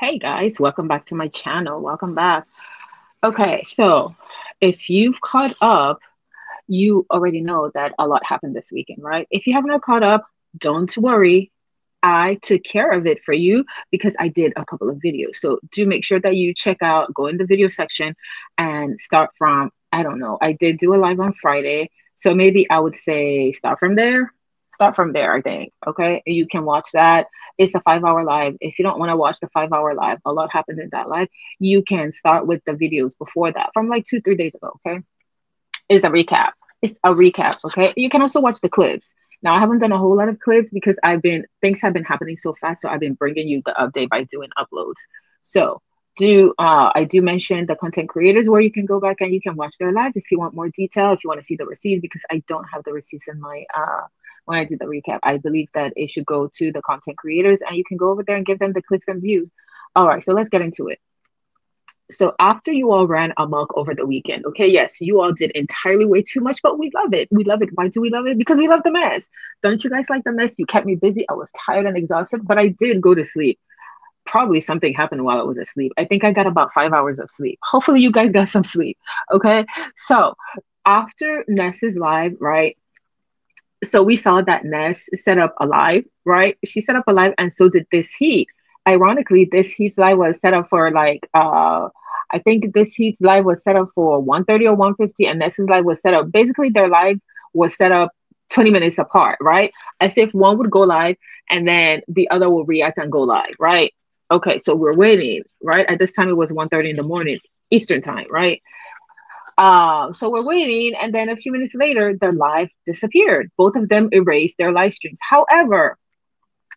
Hey guys, welcome back to my channel. Welcome back. Okay, so if you've caught up, you already know that a lot happened this weekend, right? If you have not caught up, don't worry. I took care of it for you because I did a couple of videos. So do make sure that you check out, go in the video section and start from, I don't know, I did do a live on Friday. So maybe I would say start from there. Start from there, I think. Okay. You can watch that. It's a 5 hour live. If you don't want to watch the 5 hour live, a lot happened in that live. You can start with the videos before that from like 2, 3 days ago. Okay. It's a recap. It's a recap. Okay. You can also watch the clips. Now, I haven't done a whole lot of clips because things have been happening so fast. So I've been bringing you the update by doing uploads. So I do mention the content creators where you can go back and you can watch their lives if you want more detail, if you want to see the receipts, because I don't have the receipts in my when I did the recap. I believe that it should go to the content creators and you can go over there and give them the clicks and views. All right, so let's get into it. So after you all ran amok over the weekend, okay, yes, you all did entirely way too much, but we love it. We love it. Why do we love it? Because we love the mess. Don't you guys like the mess? You kept me busy. I was tired and exhausted, but I did go to sleep. Probably something happened while I was asleep. I think I got about 5 hours of sleep. Hopefully you guys got some sleep. Okay. So after Ness's live, right? So we saw that Ness set up a live, right? She set up a live, and so did this heat. Ironically, this heat's live was set up for like I think this heat's live was set up for 1:30 or 1:50, and Ness's live was set up. Basically, their live was set up 20 minutes apart, right? As if one would go live and then the other will react and go live, right? Okay, so we're waiting, right? At this time it was 1:30 in the morning, Eastern time, right? So we're waiting, and then a few minutes later, their live disappeared. Both of them erased their live streams. However,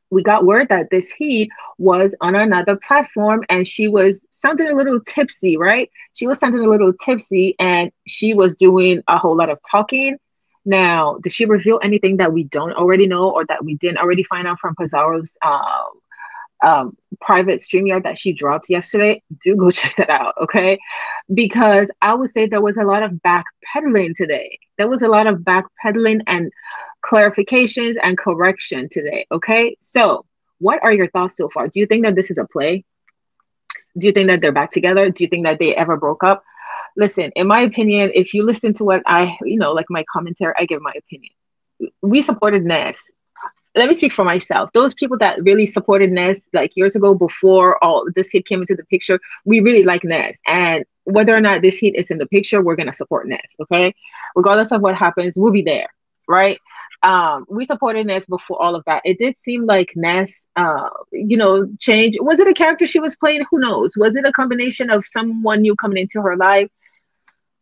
we got word that this heat was on another platform and she was sounding a little tipsy, right? She was sounding a little tipsy and she was doing a whole lot of talking. Now, did she reveal anything that we don't already know or that we didn't already find out from Pizarro's private StreamYard that she dropped yesterday? Do go check that out, okay? Because I would say there was a lot of backpedaling today. There was a lot of backpedaling and clarifications and correction today. Okay. So, what are your thoughts so far? Do you think that this is a play? Do you think that they're back together? Do you think that they ever broke up? Listen, in my opinion, if you listen to what like my commentary, I give my opinion. We supported Ness. Let me speak for myself. Those people that really supported Ness like years ago before all this hit came into the picture, we really like Ness. And whether or not this hit is in the picture, we're gonna support Ness. Okay. Regardless of what happens, we'll be there. Right. We supported Ness before all of that. It did seem like Ness changed. Was it a character she was playing? Who knows? Was it a combination of someone new coming into her life?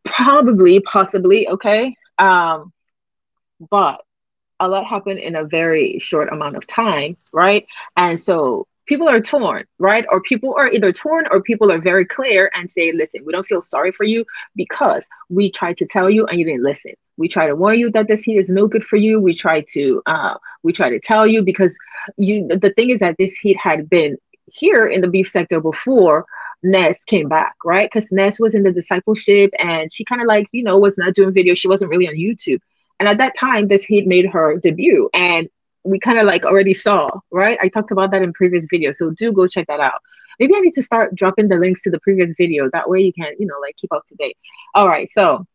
Probably, possibly, okay. But a lot happened in a very short amount of time, right? And so people are torn, right? Or people are either torn or people are very clear and say, listen, we don't feel sorry for you because we tried to tell you and you didn't listen. We try to warn you that this heat is no good for you. We try to tell you because the thing is that this heat had been here in the beef sector before Ness came back, right? Because Ness was in the discipleship and she kind of like, was not doing videos. She wasn't really on YouTube. And at that time, this heat made her debut. And we kind of like already saw, right? I talked about that in previous videos. So do go check that out. Maybe I need to start dropping the links to the previous video. That way you can, like keep up to date. All right. So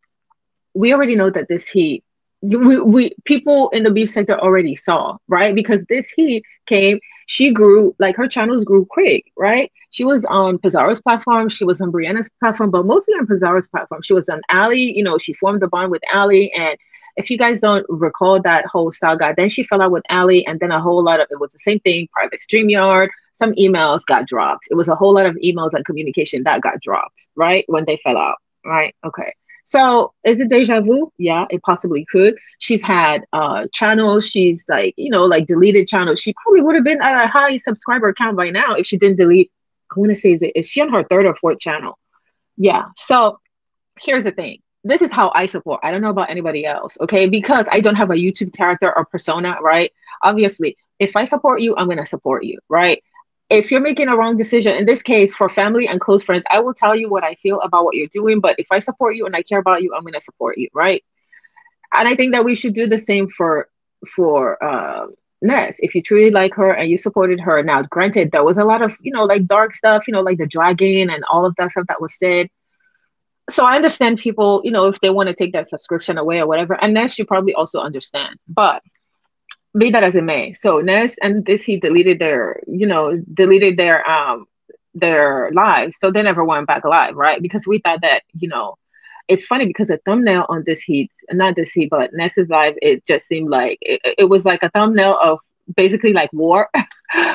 we already know that this heat, we people in the beef sector already saw, right? Because this heat came, she grew, like her channels grew quick, right? She was on Pizarro's platform, she was on Brianna's platform, but mostly on Pizarro's platform. She was on Ali, she formed the bond with Ali. And if you guys don't recall that whole saga, then she fell out with Ali, and then a whole lot of it was the same thing, private StreamYard, some emails got dropped. It was a whole lot of emails and communication that got dropped, right? When they fell out, right? Okay. So is it deja vu? Yeah, it possibly could. She's had channels, she's like, like deleted channels. She probably would have been at a high subscriber count by now if she didn't delete. I want to say, is she on her third or fourth channel? Yeah. So here's the thing. This is how I support. I don't know about anybody else, okay? Because I don't have a YouTube character or persona, right? Obviously, if I support you, I'm going to support you, right? If you're making a wrong decision, in this case, for family and close friends, I will tell you what I feel about what you're doing. But if I support you and I care about you, I'm going to support you, right? And I think that we should do the same for Ness, if you truly like her and you supported her. Now, granted, there was a lot of, like dark stuff, like the dragon and all of that stuff that was said. So I understand people, if they want to take that subscription away or whatever, and Ness, you probably also understand. But be that as it may, so Ness and this he deleted their lives, so they never went back live, right? Because we thought that, it's funny because the thumbnail on this heat, not this heat, but Ness's live, it just seemed like it was like a thumbnail of basically like war,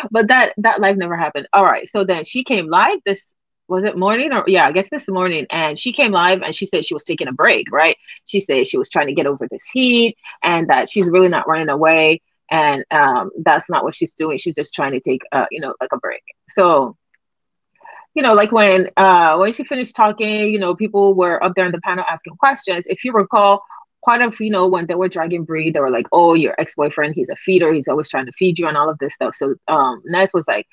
but that live never happened. All right, so then she came live this, was it morning, or yeah, I guess this morning, and she came live and she said she was taking a break, right? She said she was trying to get over this heat and that she's really not running away, and that's not what she's doing. She's just trying to take like a break. So like when she finished talking, people were up there in the panel asking questions. If you recall, part of when they were dragging Bree, they were like, "Oh, your ex-boyfriend, he's a feeder. He's always trying to feed you and all of this stuff." So Ness was like,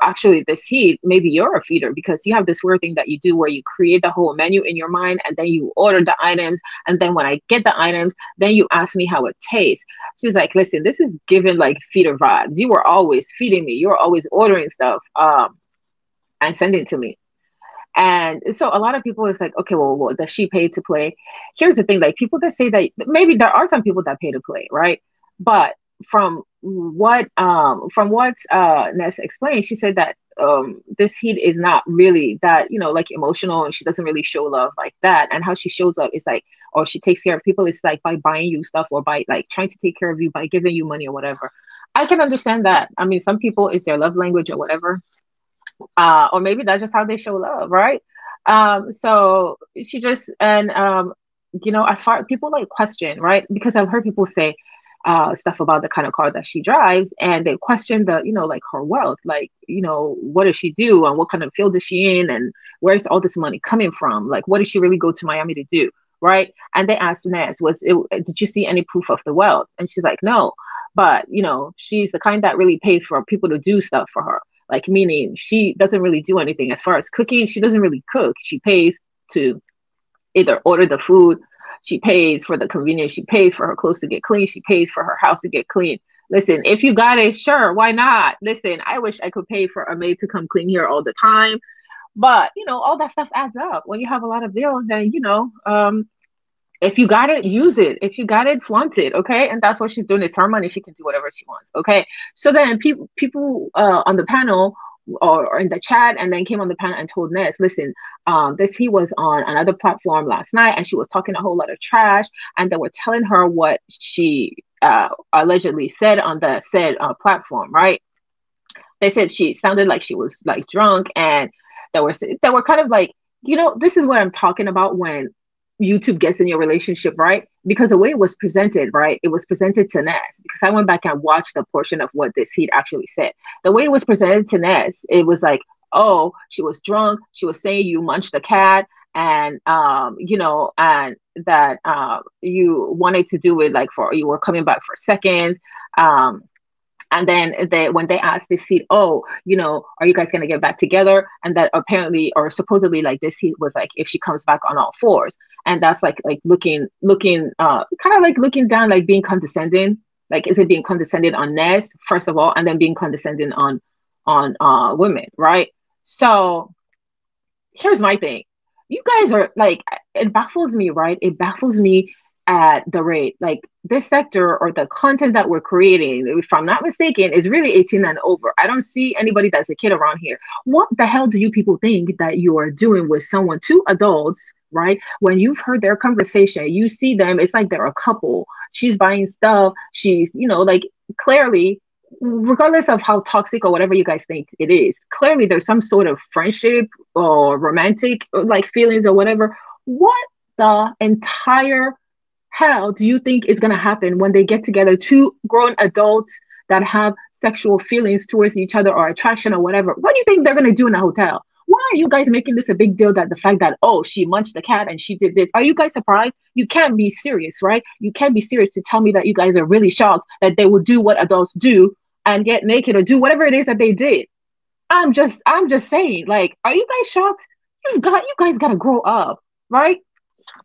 "Actually, this heat, maybe you're a feeder because you have this weird thing that you do where you create the whole menu in your mind and then you order the items, and then when I get the items, then you ask me how it tastes." She's like, "Listen, this is given like feeder vibes. You were always feeding me. You were always ordering stuff." And send it to me. And so a lot of people is like, okay, well, does she pay to play? Here's the thing, like people that say that maybe there are some people that pay to play, right? But from what Ness explained, she said that this heat is not really that, like emotional, and she doesn't really show love like that. And how she shows up is like, or she takes care of people is like by buying you stuff or by like trying to take care of you by giving you money or whatever. I can understand that. I mean, some people is their love language or whatever, or maybe that's just how they show love, right? So she just and as far people like question, right? Because I've heard people say stuff about the kind of car that she drives, and they question the, like her wealth, like, what does she do and what kind of field is she in, and where's all this money coming from? Like, what did she really go to Miami to do? Right. And they asked Ness, did you see any proof of the wealth? And she's like, no. But, she's the kind that really pays for people to do stuff for her. Like, meaning she doesn't really do anything as far as cooking. She doesn't really cook. She pays to either order the food. She pays for the convenience. She pays for her clothes to get clean. She pays for her house to get clean. Listen, if you got it, sure, why not? Listen, I wish I could pay for a maid to come clean here all the time. But, all that stuff adds up when you have a lot of bills, and, if you got it, use it. If you got it, flaunt it. Okay. And that's what she's doing. It's her money. She can do whatever she wants. Okay. So then people on the panel or in the chat, and then came on the panel and told Ness, listen, he was on another platform last night and she was talking a whole lot of trash, and they were telling her what she allegedly said on the said platform, right? They said she sounded like she was like drunk, and they were kind of like, this is what I'm talking about when YouTube gets in your relationship, right? Because the way it was presented, right? It was presented to Ness, because I went back and watched the portion of what this heat actually said. The way it was presented to Ness, it was like, oh, she was drunk. She was saying you munched the cat, and and that you wanted to do it like for, you were coming back for seconds. And then when they asked this seat, oh, are you guys going to get back together? And that apparently or supposedly like this seat was like, if she comes back on all fours. And that's like looking, kind of like looking down, like being condescending. Like, is it being condescending on Ness, first of all, and then being condescending on women, right? So here's my thing. You guys are like, it baffles me, right? It baffles me at the rate, like this sector or the content that we're creating, if I'm not mistaken, is really 18 and over. I don't see anybody that's a kid around here. What the hell do you people think that you are doing with someone, two adults, right? When you've heard their conversation, you see them, it's like they're a couple. She's buying stuff. She's, like clearly, regardless of how toxic or whatever you guys think it is, clearly there's some sort of friendship or romantic like feelings or whatever. What the entire hell do you think is going to happen when they get together, two grown adults that have sexual feelings towards each other or attraction or whatever? What do you think they're going to do in a hotel? Why are you guys making this a big deal, that the fact that, oh, she munched the cat and she did this? Are you guys surprised? You can't be serious, right? You can't be serious to tell me that you guys are really shocked that they will do what adults do and get naked or do whatever it is that they did. I'm just saying, like, are you guys shocked? You guys got to grow up, right?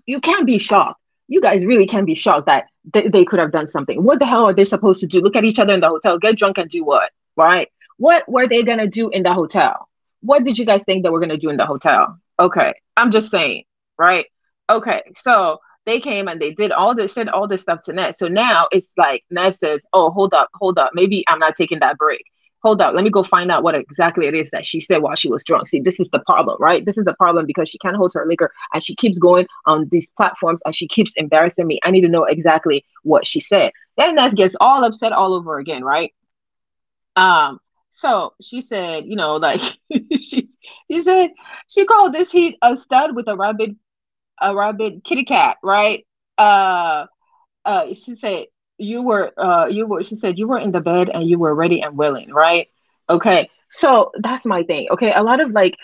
You can't be shocked. you guys really can be shocked that they could have done something. What the hell are they supposed to do? Look at each other in the hotel, get drunk and do what? Right? What were they gonna do in the hotel? What did you guys think they were gonna do in the hotel? Okay, I'm just saying, right? Okay, so they came and they did all this, said all this stuff to Ness. So now it's like Ness says, "Oh, hold up. Maybe I'm not taking that break. Hold up, let me go find out what exactly it is that she said while she was drunk." See, this is the problem, right? This is the problem because she can't hold her liquor and she keeps going on these platforms and she keeps embarrassing me. I need to know exactly what she said. Then Ness gets all upset all over again, right? Um, so she said, like she said she called this heat a stud with a rabid kitty cat, right? Uh, she said she said you were in the bed and you were ready and willing, right? Okay, so that's my thing. Okay, a lot of like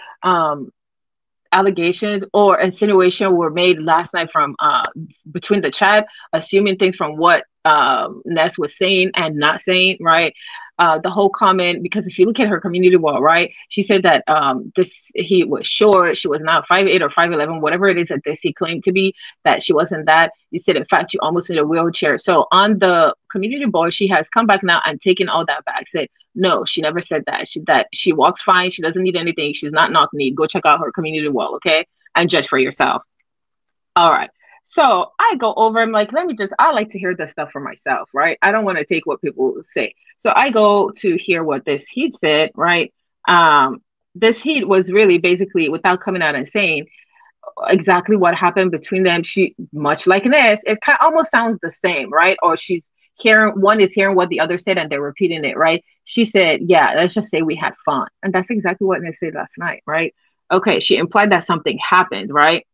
allegations or insinuation were made last night from between the chat, assuming things from what Ness was saying and not saying, right? The whole comment, because if you look at her community wall, right, she said that this he was short, she was not 5'8" or 5'11", whatever it is that this he claimed to be, that she wasn't that. You said in fact you almost in a wheelchair. So on the community board, she has come back now and taken all that back. Said no, she never said that. She walks fine. She doesn't need anything. She's not knock knee. Go check out her community wall, okay? And judge for yourself. All right. So I go over. I'm like, I like to hear this stuff for myself, right? I don't want to take what people say. So I go to hear what this heat said, right? Um, this heat was really basically, without coming out and saying exactly what happened between them. She, much like Ness, it kind of almost sounds the same, right? Or she's hearing, one is hearing what the other said and they're repeating it, right? She said, yeah, let's just say we had fun. And that's exactly what Ness said last night, right? Okay, she implied that something happened, right?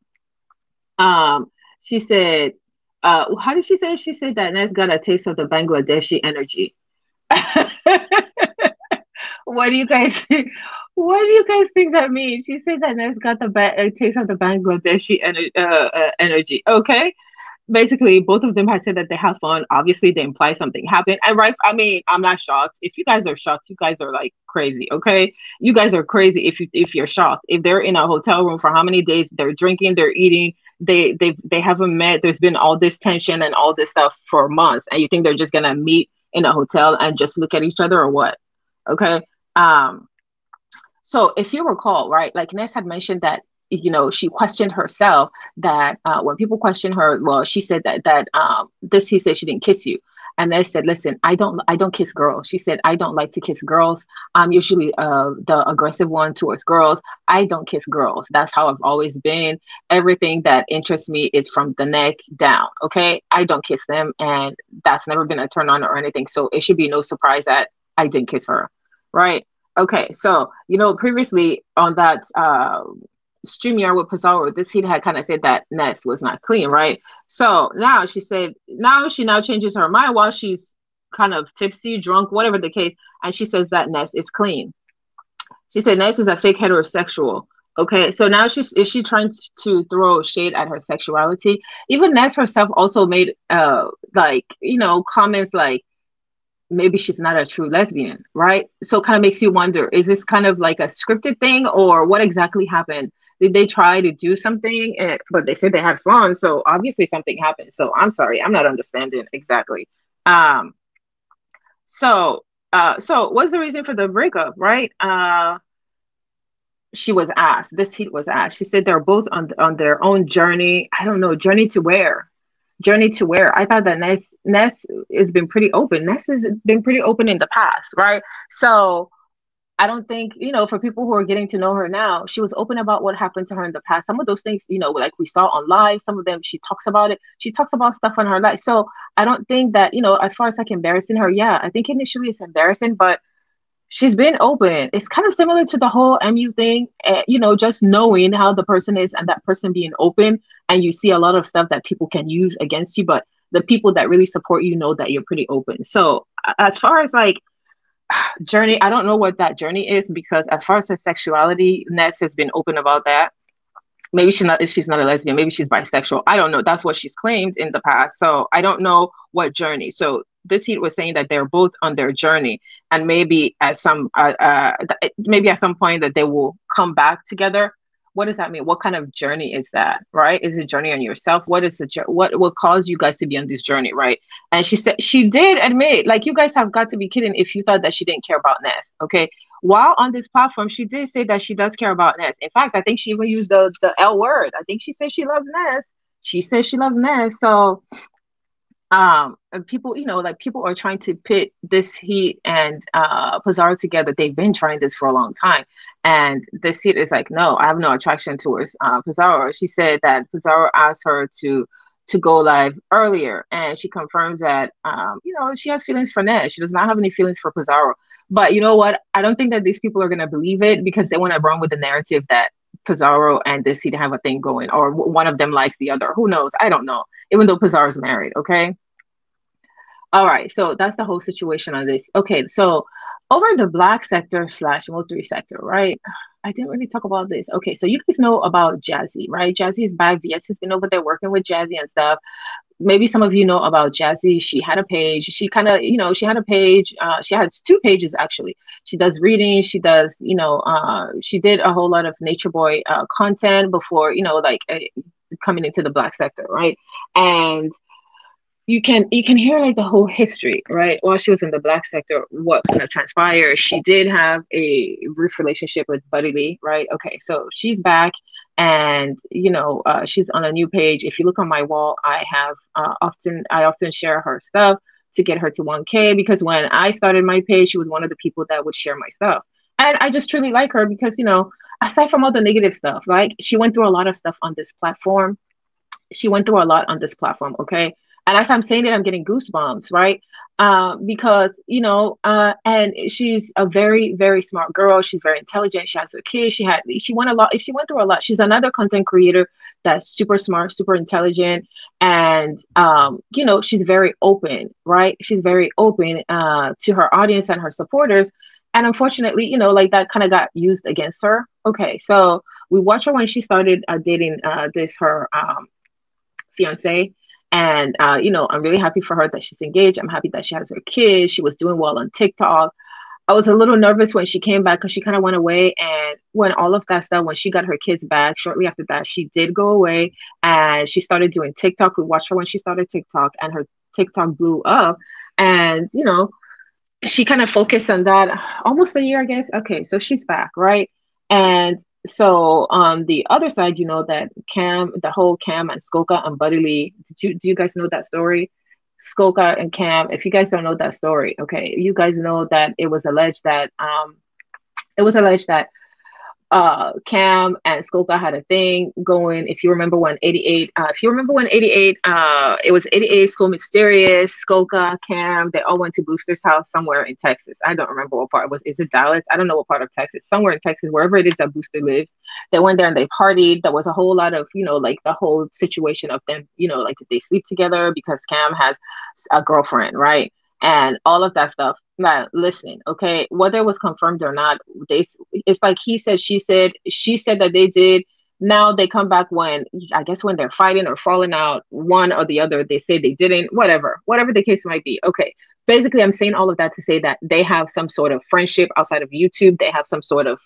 She said, how did she say? She said that Ness got a taste of the Bangladeshi energy. What do you guys think? What do you guys think that means? She said that Ness got the taste of the Bangladeshi energy. Okay, basically both of them had said that they have fun. Obviously, they imply something happened. And right, I mean, I'm not shocked. If you guys are shocked, you guys are like crazy. Okay, you guys are crazy if you're shocked. If they're in a hotel room for how many days, they're drinking, they're eating, they haven't met. There's been all this tension and all this stuff for months, and you think they're just gonna meet in a hotel and just look at each other or what? Okay. Um, so if you recall, right, like Ness had mentioned that she questioned herself that when people question her, well, she said that this he said she didn't kiss you, and Ness said, listen, I don't kiss girls. She said I don't like to kiss girls. I'm usually the aggressive one towards girls. I don't kiss girls. That's how I've always been. Everything that interests me is from the neck down. Okay, I don't kiss them, and that's never been a turn on or anything. So it should be no surprise that I didn't kiss her, right? Okay, so previously on that StreamYard with Pizarro, this heat had kind of said that Ness was not clean, right? So now she said, she now changes her mind while she's kind of tipsy, drunk, whatever the case, and she says that Ness is clean. She said Ness is a fake heterosexual. Okay, so now is she trying to throw shade at her sexuality? Even Ness herself also made like comments like maybe she's not a true lesbian, right? So kind of makes you wonder, is this kind of like a scripted thing or what exactly happened? Did they try to do something? But they said they had fun, so obviously something happened. So I'm sorry, I'm not understanding exactly. Um, so what's the reason for the breakup, right? She was asked, this heat was asked. She said they're both on their own journey. I don't know, journey to where? Journey to where? I thought that Ness has been pretty open. Ness has been pretty open in the past, right? So I don't think, for people who are getting to know her now, she was open about what happened to her in the past. Some of those things, like we saw on live, some of them she talks about it. She talks about stuff on her life. So I don't think that, as far as like embarrassing her, yeah, I think initially it's embarrassing, but she's been open. It's kind of similar to the whole MU thing, just knowing how the person is and that person being open. And you see a lot of stuff that people can use against you, but the people that really support you know that you're pretty open. So as far as like journey, I don't know what that journey is because as far as her sexuality, Ness has been open about that. Maybe she's not a lesbian, maybe she's bisexual. I don't know. That's what she's claimed in the past. So I don't know what journey. So this heat was saying that they're both on their journey and maybe at some point that they will come back together What does that mean? What kind of journey is that, right? Is it a journey on yourself? What is the what will cause you guys to be on this journey, right? And she said she did admit, like, you guys have got to be kidding if you thought that she didn't care about Ness. Okay. While on this platform, she did say that she does care about Ness. In fact, I think she even used the L word. I think she said she loves Ness. She says she loves Ness. So and people, like, people are trying to pit this Heat and Pizarro together. They've been trying this for a long time, and this Heat is like, no, I have no attraction towards Pizarro. She said that Pizarro asked her to go live earlier, and she confirms that she has feelings for Ness. She does not have any feelings for Pizarro. But you know what, I don't think that these people are going to believe it, because they want to run with the narrative that Pizarro and this Heat have a thing going, or one of them likes the other. Who knows? I don't know, even though Pizarro's married. Okay. All right. So that's the whole situation on this. Okay. So over the black sector slash Mo3 sector, right? I didn't really talk about this. Okay. So you guys know about Jazzy, right? Jazzy is back. VS has been over there working with Jazzy and stuff. Maybe some of you know about Jazzy. She had a page. She kind of, she had a page. She has two pages actually. She does reading. She does, she did a whole lot of Nature Boy content before, coming into the black sector, right? And you can hear like the whole history, right? While she was in the black sector, what kind of transpired. She did have a brief relationship with Buddy Lee, right? Okay, so she's back, and she's on a new page. If you look on my wall, I often share her stuff to get her to 1K, because when I started my page, she was one of the people that would share my stuff. And I just truly like her because, aside from all the negative stuff, like, she went through a lot of stuff on this platform. She went through a lot on this platform, okay? And as I'm saying it, I'm getting goosebumps, right? Because, and she's a very, very smart girl. She's very intelligent. She has her kids. She went a lot. She went through a lot. She's another content creator that's super smart, super intelligent. And, she's very open, right? She's very open to her audience and her supporters. And unfortunately, like, that kind of got used against her. Okay. So we watched her when she started dating her fiance. And I'm really happy for her that she's engaged. I'm happy that she has her kids. She was doing well on TikTok. I was a little nervous when she came back because she kind of went away. And when all of that stuff, when she got her kids back, shortly after that, she did go away and she started doing TikTok. We watched her when she started TikTok, and her TikTok blew up. And, she kind of focused on that almost a year, I guess. Okay, so she's back, right? And so on the other side, that the whole Cam and Skoka and Buddy Lee, do you guys know that story? Skoka and Cam, if you guys don't know that story, okay, you guys know that it was alleged that Cam and Skoka had a thing going. If you remember when 88, it was 88, School Mysterious, Skoka, Cam, they all went to Booster's house somewhere in Texas. I don't remember what part it was. Is it Dallas? I don't know what part of Texas. Somewhere in Texas, wherever it is that Booster lives. They went there and they partied. There was a whole lot of, like, the whole situation of them, like, did they sleep together because Cam has a girlfriend, right? And all of that stuff. Now, listen, okay, whether it was confirmed or not, it's like he said, she said that they did. Now they come back when, I guess, when they're fighting or falling out, one or the other, they say they didn't, whatever the case might be. Okay. Basically, I'm saying all of that to say that they have some sort of friendship outside of YouTube. They have some sort of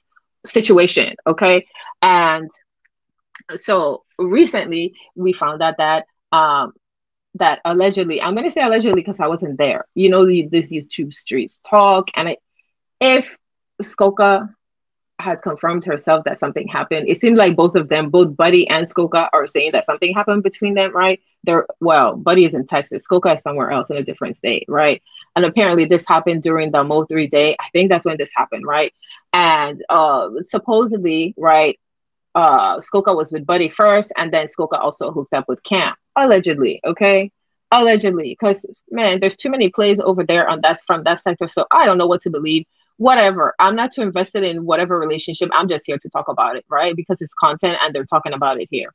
situation. Okay. And so recently we found out that allegedly, I'm going to say allegedly because I wasn't there. This YouTube streets talk. And if Skoka has confirmed herself that something happened, it seems like both of them, both Buddy and Skoka, are saying that something happened between them, right? Buddy is in Texas. Skoka is somewhere else in a different state, right? And apparently this happened during the Mo3 day. I think that's when this happened, right? And supposedly, right, Skoka was with Buddy first, and then Skoka also hooked up with Cam. Allegedly, okay? Allegedly. Because, man, there's too many plays over there from that sector, so I don't know what to believe. Whatever. I'm not too invested in whatever relationship. I'm just here to talk about it, right? Because it's content and they're talking about it here.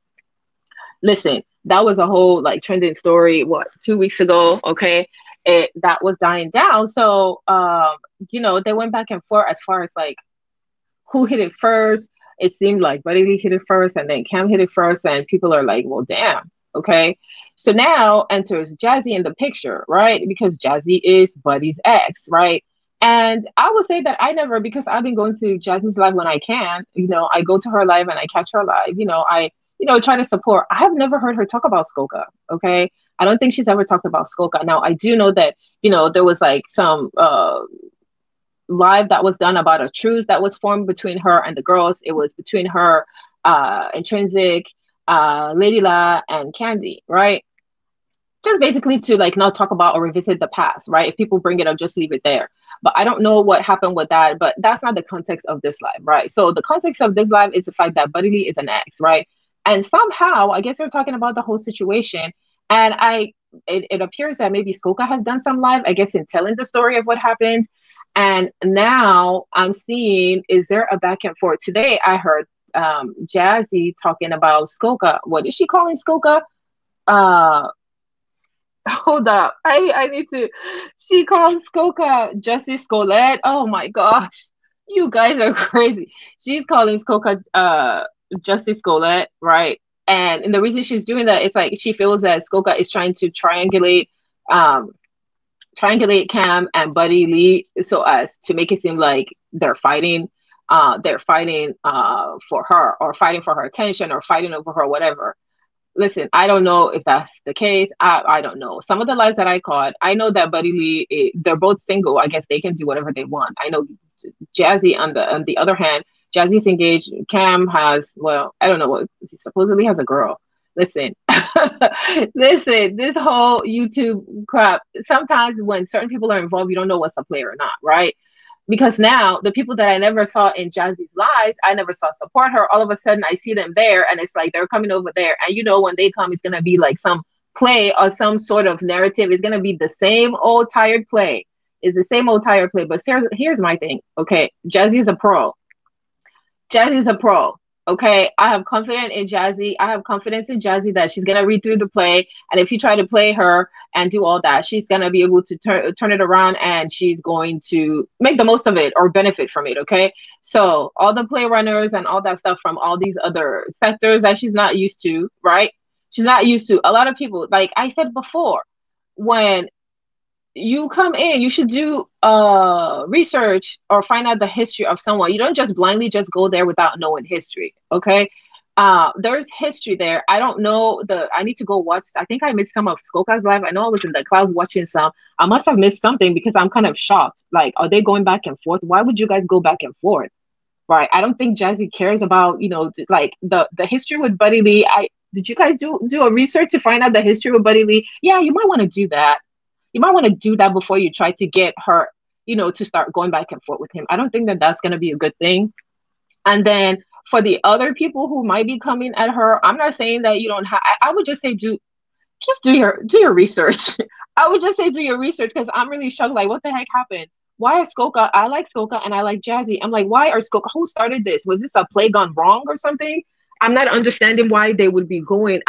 Listen, that was a whole, like, trending story, 2 weeks ago, okay? That was dying down. So, they went back and forth as far as, like, who hit it first. It seemed like Buddy Lee hit it first, and then Cam hit it first, and people are like, well, damn, okay? So now enters Jazzy in the picture, right? Because Jazzy is Buddy's ex, right? And I will say that I never, because I've been going to Jazzy's live when I can. I go to her live and I catch her live. I try to support. I have never heard her talk about Skoka. Okay. I don't think she's ever talked about Skoka. Now, I do know that, there was like some live that was done about a truce that was formed between her and the girls. It was between her, Intrinsic, Lady La, and Candy, right? Just basically to like not talk about or revisit the past, right? If people bring it up, just leave it there. But I don't know what happened with that, but that's not the context of this live, right? So the context of this live is the fact that Buddy Lee is an ex, right? And somehow, I guess we're talking about the whole situation. And it appears that maybe Skoka has done some live, I guess, in telling the story of what happened. And now I'm seeing, is there a back and forth? Today I heard Jazzy talking about Skoka. What is she calling Skoka? Uh, Hold up. I need to. She calls Skoka Justice Scolette. Oh my gosh. You guys are crazy. She's calling Skoka Justice Scolette, right? And the reason she's doing that is like she feels that Skoka is trying to um triangulate Cam and Buddy Lee so as to make it seem like they're fighting for her, or fighting for her attention, or fighting over her, whatever. Listen, I don't know if that's the case. I don't know. Some of the lives that I caught, I know that Buddy Lee, they're both single. I guess they can do whatever they want. I know Jazzy, on the other hand, Jazzy's engaged. Cam has, well, I don't know what, he supposedly has a girl. Listen, listen, this whole YouTube crap, sometimes when certain people are involved, you don't know what's a play or not, right? Because now the people that I never saw in Jazzy's lives, I never saw support her. All of a sudden, I see them there, and it's like they're coming over there. And when they come, it's gonna be like some play or some sort of narrative. It's gonna be the same old tired play. It's the same old tired play. But here's my thing. Okay, Jazzy's a pro. Jazzy's a pro. Okay, I have confidence in Jazzy. I have confidence in Jazzy that she's gonna read through the play, and if you try to play her and do all that, she's gonna be able to turn it around, and she's going to make the most of it or benefit from it. Okay, so all the play runners and all that stuff from all these other sectors that she's not used to, right? She's not used to. A lot of people, like I said before, when you come in, you should do research or find out the history of someone. You don't just blindly just go there without knowing history. Okay. There's history there. I don't know I need to go watch. I think I missed some of Skoka's live. I know I was in the clouds watching some. I must have missed something because I'm kind of shocked. Like, are they going back and forth? Why would you guys go back and forth? Right. I don't think Jazzy cares about, like the history with Buddy Lee. Did you guys do a research to find out the history with Buddy Lee? Yeah, you might want to do that. You might want to do that before you try to get her, to start going back and forth with him. I don't think that that's going to be a good thing. And then for the other people who might be coming at her, I'm not saying that you don't have. I would just say do your research. I would just say do your research, because I'm really shocked. Like, what the heck happened? Why is Skoka? I like Skoka and I like Jazzy. I'm like, why are Skoka? Who started this? Was this a play gone wrong or something? I'm not understanding why they would be going.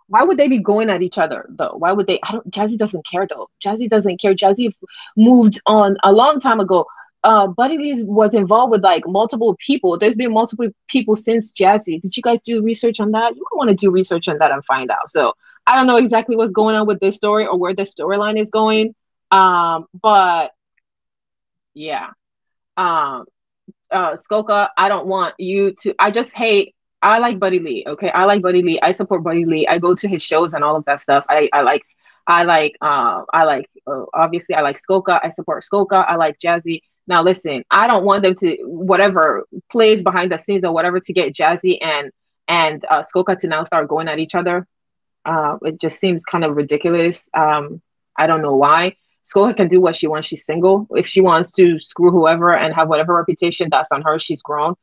Why would they be going at each other though? Why would they? I don't. Jazzy doesn't care though. Jazzy doesn't care. Jazzy moved on a long time ago. Buddy Lee was involved with like multiple people. There's been multiple people since Jazzy. Did you guys do research on that? You might want to do research on that and find out. So I don't know exactly what's going on with this story or where the storyline is going. But yeah. Um, Skoka, I don't want you to. I just hate. I like Buddy Lee. Okay, I like Buddy Lee. I support Buddy Lee. I go to his shows and all of that stuff. Obviously I like Skoka. I support Skoka. I like Jazzy. Now listen, I don't want them to whatever plays behind the scenes or whatever to get Jazzy and Skoka to now start going at each other. It just seems kind of ridiculous. I don't know why. Skoka can do what she wants. She's single. If she wants to screw whoever and have whatever reputation, that's on her. She's grown.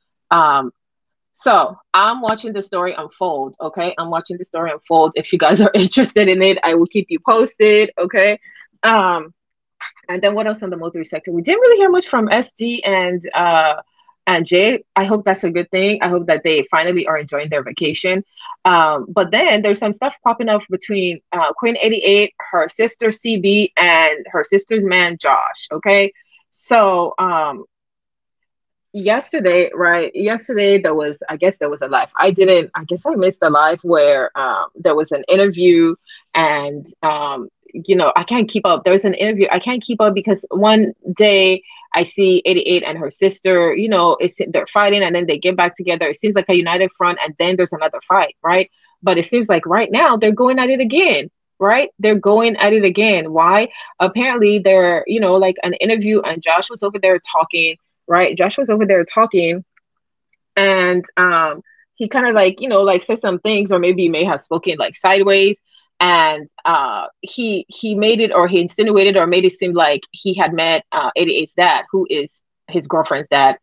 So I'm watching the story unfold. Okay, I'm watching the story unfold. If you guys are interested in it, I will keep you posted. Okay. And then what else on the Mo3 sector? We didn't really hear much from SD and Jay. I hope that's a good thing. I hope that they finally are enjoying their vacation. But then there's some stuff popping up between Queen 88, her sister CB, and her sister's man Josh. Okay, so yesterday, right? Yesterday I guess there was a live. I guess I missed the live where there was an interview, and I can't keep up. There's an interview. I can't keep up because one day I see 88 and her sister, they're fighting and then they get back together. It seems like a united front and then there's another fight, right? But it seems like right now they're going at it again, right? They're going at it again. Why? Apparently they're, like an interview and Josh was over there talking, right? Josh was over there talking and he kind of like, like said some things or maybe may have spoken like sideways and he made it or he insinuated or made it seem like he had met 88's dad, who is his girlfriend's dad,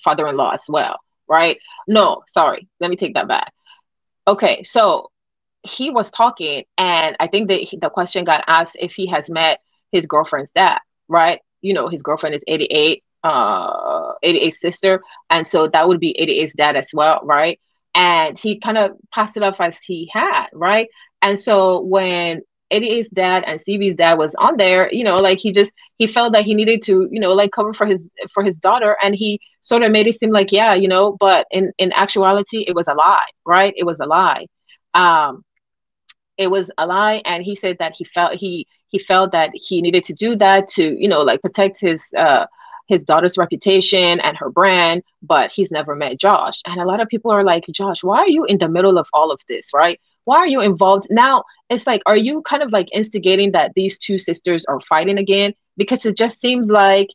father-in-law as well, right? No, sorry, let me take that back. Okay, so he was talking and I think that the question got asked if he has met his girlfriend's dad, right? His girlfriend is 88's sister, and so that would be 88's dad as well, right? And he kind of passed it off as he had, right? And so when 88's dad and CB's dad was on there, like he felt that he needed to, like cover for his daughter, and he sort of made it seem like, yeah, but in actuality, it was a lie, right? It was a lie. It was a lie, and he said that he felt that he needed to do that to, like protect his daughter's reputation and her brand, but he's never met Josh. And a lot of people are like, Josh, why are you in the middle of all of this, right? Why are you involved? Now, it's like, are you kind of like instigating that these two sisters are fighting again? Because it just seems like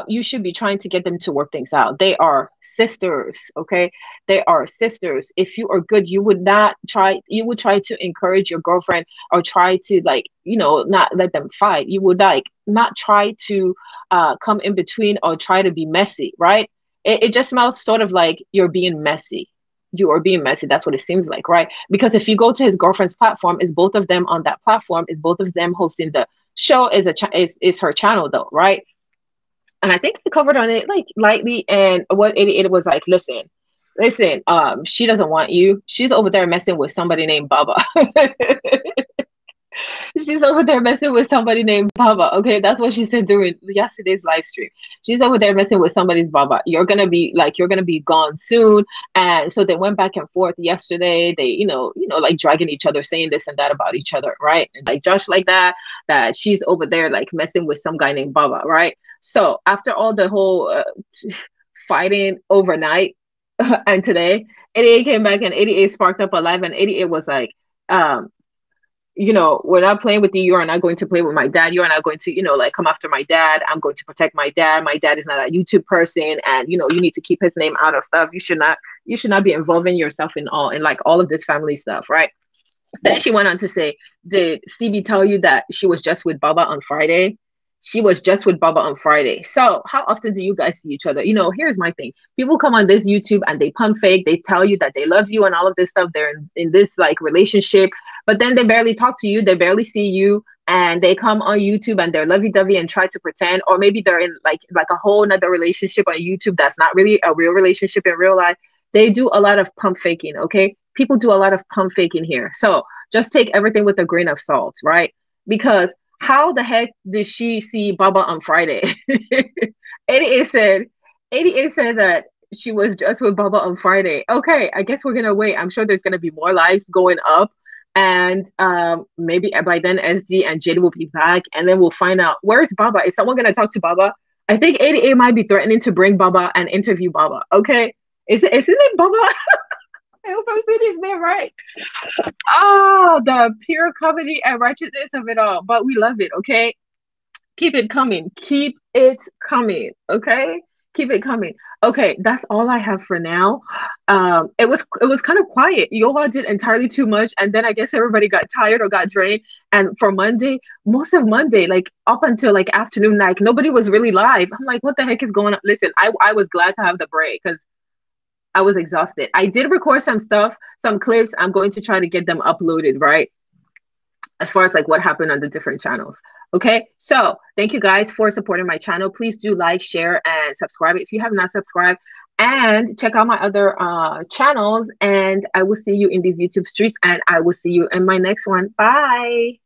you should be trying to get them to work things out. They are sisters, okay? They are sisters. If you are good, you would try to encourage your girlfriend or try to like, not let them fight. You would like not try to come in between or try to be messy, right? It just smells sort of like you're being messy. You are being messy. That's what it seems like, right? Because if you go to his girlfriend's platform, is both of them on that platform? Is both of them hosting the show? Is her channel though, right? And I think I covered on it like lightly. And what 88 was like, listen, she doesn't want you. She's over there messing with somebody named Baba. She's over there messing with somebody named Baba. Okay, that's what she said during yesterday's live stream. She's over there messing with somebody's Baba. You're gonna be gone soon. And so they went back and forth yesterday. They, like dragging each other, saying this and that about each other, right? And like Josh like that she's over there like messing with some guy named Baba, right? So after all the whole fighting overnight and today, 88 came back and 88 sparked up a live, and 88 was like, we're not playing with you. You are not going to play with my dad. You are not going to, like come after my dad. I'm going to protect my dad. My dad is not a YouTube person, and you need to keep his name out of stuff. You should not be involving yourself in like all of this family stuff, right? Then she went on to say, did Stevie tell you that she was just with Baba on Friday? She was just with Baba on Friday. So how often do you guys see each other? Here's my thing. People come on this YouTube and they pump fake. They tell you that they love you and all of this stuff. They're in this like relationship, but then they barely talk to you. They barely see you. And they come on YouTube and they're lovey-dovey and try to pretend, or maybe they're in like a whole nother relationship on YouTube that's not really a real relationship in real life. They do a lot of pump faking, okay? People do a lot of pump faking here. So just take everything with a grain of salt, right? Because how the heck did she see Baba on Friday? 88 said that she was just with Baba on Friday. Okay, I guess we're going to wait. I'm sure there's going to be more lives going up. And maybe by then SD and Jade will be back. And then we'll find out, where's Baba? Is someone going to talk to Baba? I think 88 might be threatening to bring Baba and interview Baba. Okay? Is his name Baba? I hope I'm saying his name right. Oh, the pure comedy and wretchedness of it all. But we love it, okay? Keep it coming. Keep it coming, okay? Keep it coming. Okay, that's all I have for now. It was kind of quiet. Yola did entirely too much, and then I guess everybody got tired or got drained. And for Monday, most of Monday, like up until like afternoon, like nobody was really live. I'm like, what the heck is going on? Listen, I was glad to have the break because I was exhausted. I did record some stuff, some clips. I'm going to try to get them uploaded, right? As far as like what happened on the different channels. Okay, so thank you guys for supporting my channel. Please do like, share, and subscribe if you have not subscribed. And check out my other channels. And I will see you in these YouTube streets. And I will see you in my next one. Bye.